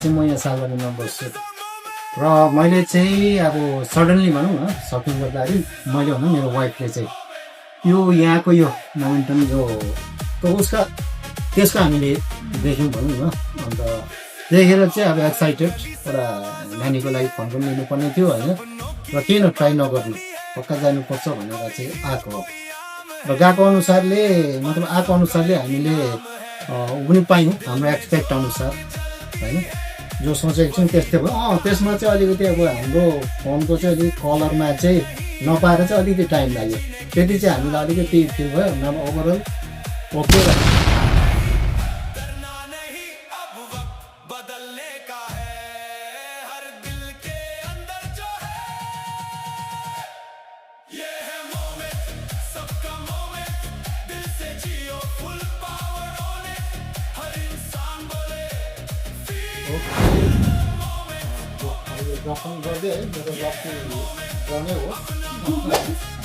चाहिँ म यहाँ सालबारीमा बस्छु र मैले चाहिँ अब सडनली भनौँ न सपिङ गर्दाखेरि मैले भनौँ मेरो वाइफले चाहिँ यो यहाँको यो मोमेन्टम यो उसका त्यसको हामीले देख्यौँ भनौँ न। अन्त देखेर चाहिँ अब एक्साइटेड एउटा नानीको लागि फोन पनि लिनुपर्ने थियो होइन र किन ट्राई नगर्नु पक्का जानुपर्छ भनेर चाहिँ आएको हो र गएको अनुसारले मतलब आएको अनुसारले हामीले पनि पायौँ हाम्रो एक्सपेक्ट अनुसार होइन जो सोचेको छौँ त्यस्तै भयो। त्यसमा चाहिँ अलिकति अब हाम्रो फोनको चाहिँ अलिकति कलरमा चाहिँ नपाएर चाहिँ अलिकति टाइम लाग्यो त्यति चाहिँ हामीलाई अलिकति फिल भयो नभए ओभरअल ओके र गर्दै है मेरो लक्ष्य गर्ने हो।